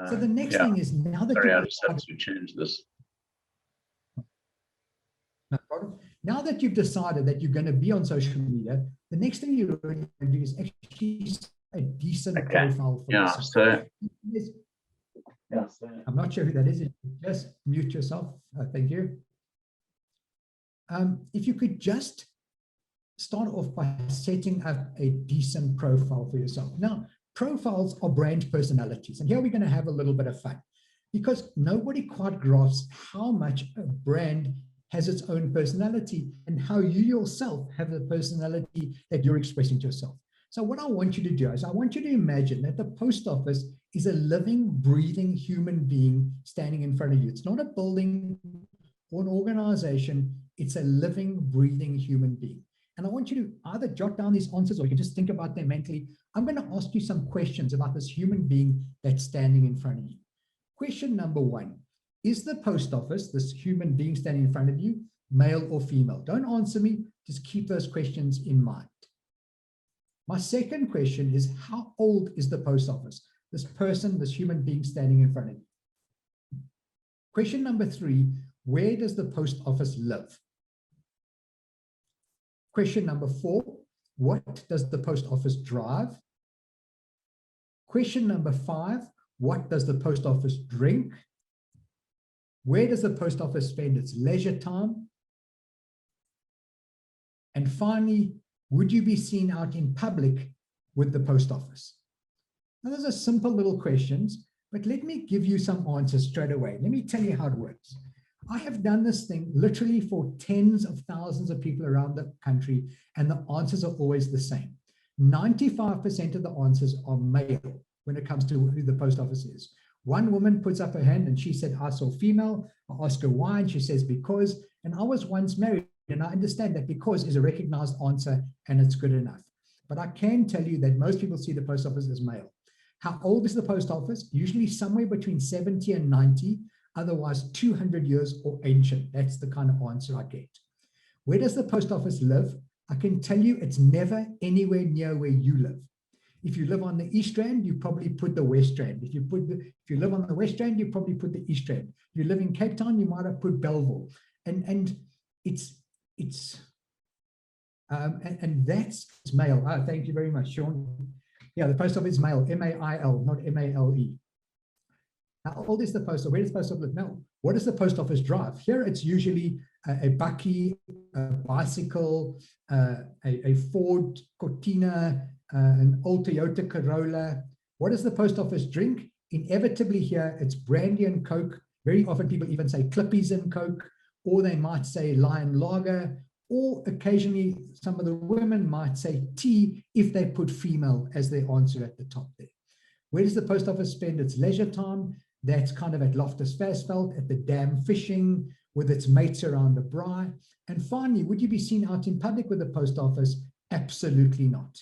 So the next thing is, now that Sorry, I you've just have to change this. No problem. Now that you've decided that you're going to be on social media, the next thing you're going to do is actually a decent profile for yourself. So I'm not sure who that is. Just mute yourself. Thank you. If you could just start off by setting up a decent profile for yourself. Now, profiles are brand personalities. And here we're going to have a little bit of fun, because nobody quite grasps how much a brand has its own personality and how you yourself have the personality that you're expressing to yourself. So what I want you to do is I want you to imagine that the post office is a living, breathing human being standing in front of you. It's not a building or an organization. It's a living, breathing human being. And I want you to either jot down these answers or you can just think about them mentally. I'm going to ask you some questions about this human being that's standing in front of you. Question number one, is the post office, this human being standing in front of you, male or female? Don't answer me, just keep those questions in mind. My second question is, how old is the post office? This person, this human being standing in front of you. Question number three, where does the post office live? Question number four, what does the post office drive? Question number five, what does the post office drink? Where does the post office spend its leisure time? And finally, would you be seen out in public with the post office? Now, those are simple little questions, but let me give you some answers straight away. Let me tell you how it works. I have done this thing literally for tens of thousands of people around the country, and the answers are always the same. 95% of the answers are male when it comes to who the post office is. One woman puts up her hand and she said, I saw female. I ask her why, and she says, because. And I was once married, and I understand that because is a recognized answer and it's good enough. But I can tell you that most people see the post office as male. How old is the post office? Usually somewhere between 70 and 90. Otherwise 200 years or ancient. That's the kind of answer I get. Where does the post office live? I can tell you it's never anywhere near where you live. If you live on the East Rand, you probably put the West Rand. If you live on the West Rand, you probably put the East Rand. If you live in Cape Town, you might have put Belleville. And that's male. Oh, thank you very much, Sean. Yeah, the post office is male, M-A-I-L, not M-A-L-E. How old is the post office? Where does the post office live? No. What does the post office drive? Here it's usually a bakkie, a bicycle, a Ford Cortina, an old Toyota Corolla. What does the post office drink? Inevitably here, it's brandy and Coke. Very often people even say Clippies and Coke, or they might say Lion Lager, or occasionally some of the women might say tea if they put female as their answer at the top there. Where does the post office spend its leisure time? That's kind of at Loftus Versfeld, at the dam fishing, with its mates around the braai. And finally, would you be seen out in public with the post office? Absolutely not.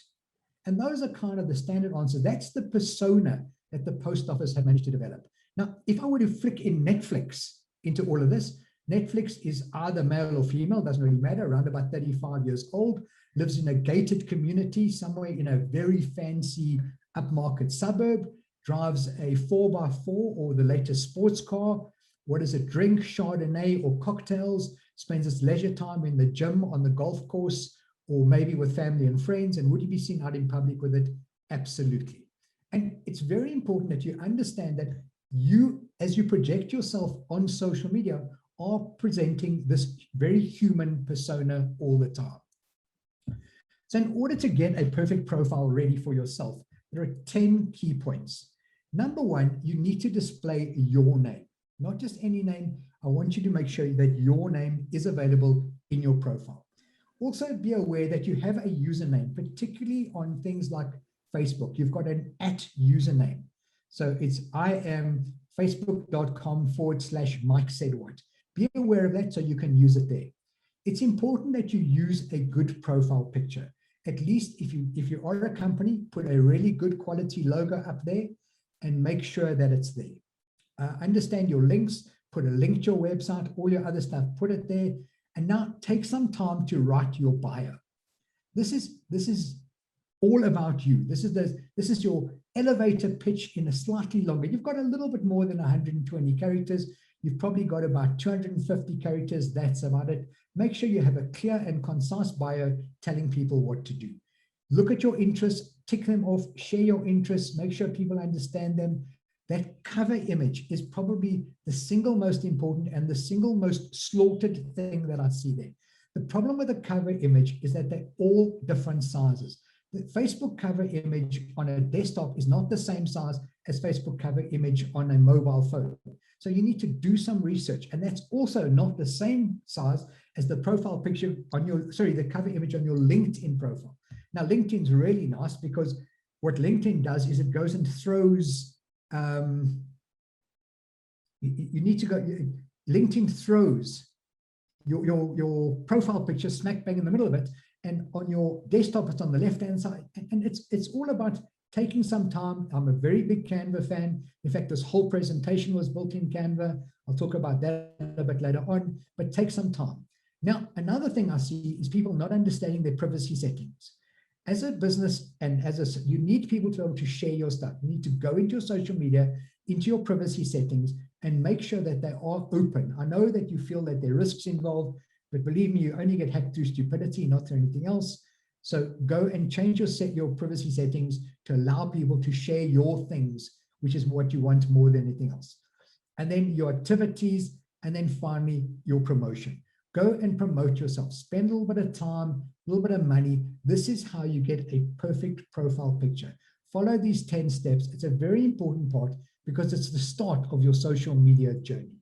And those are kind of the standard answers. That's the persona that the post office have managed to develop. Now, if I were to flick in Netflix into all of this, Netflix is either male or female, doesn't really matter, around about 35 years old, lives in a gated community somewhere in a very fancy upmarket suburb, drives a 4x4 or the latest sports car. What does it drink? Chardonnay or cocktails, spends its leisure time in the gym, on the golf course, or maybe with family and friends. And would you be seen out in public with it? Absolutely. And it's very important that you understand that you, as you project yourself on social media, are presenting this very human persona all the time. So in order to get a perfect profile ready for yourself, there are 10 key points. Number one, you need to display your name, not just any name. I want you to make sure that your name is available in your profile. Also be aware that you have a username, particularly on things like Facebook. You've got an @ username. So it's I am facebook.com/MikeSaidWhat. Be aware of that so you can use it there. It's important that you use a good profile picture. At least if you are a company, put a really good quality logo up there and make sure that it's there. Understand your links, put a link to your website, all your other stuff, put it there. And now take some time to write your bio. This is all about you. This is your elevator pitch in a slightly longer. You've got a little bit more than 120 characters. You've probably got about 250 characters. That's about it. Make sure you have a clear and concise bio telling people what to do. Look at your interests, tick them off, share your interests, make sure people understand them. That cover image is probably the single most important and the single most slaughtered thing that I see there. The problem with a cover image is that they're all different sizes. The Facebook cover image on a desktop is not the same size as Facebook cover image on a mobile phone. So you need to do some research, and that's also not the same size as the profile picture on your, the cover image on your LinkedIn profile. Now, LinkedIn's really nice because what LinkedIn does is it goes and throws, you need to go, LinkedIn throws your profile picture smack bang in the middle of it, and on your desktop it's on the left-hand side, and it's all about taking some time. I'm a very big Canva fan. In fact, this whole presentation was built in Canva. I'll talk about that a bit later on, but take some time. Now, another thing I see is people not understanding their privacy settings. As a business and you need people to be able to share your stuff. You need to go into your social media, into your privacy settings, and make sure that they are open. I know that you feel that there are risks involved, but believe me, you only get hacked through stupidity, not through anything else. So go and change your privacy settings to allow people to share your things, which is what you want more than anything else. And then your activities, and then finally your promotion. Go and promote yourself. Spend a little bit of time, a little bit of money. This is how you get a perfect profile picture. Follow these 10 steps. It's a very important part because it's the start of your social media journey.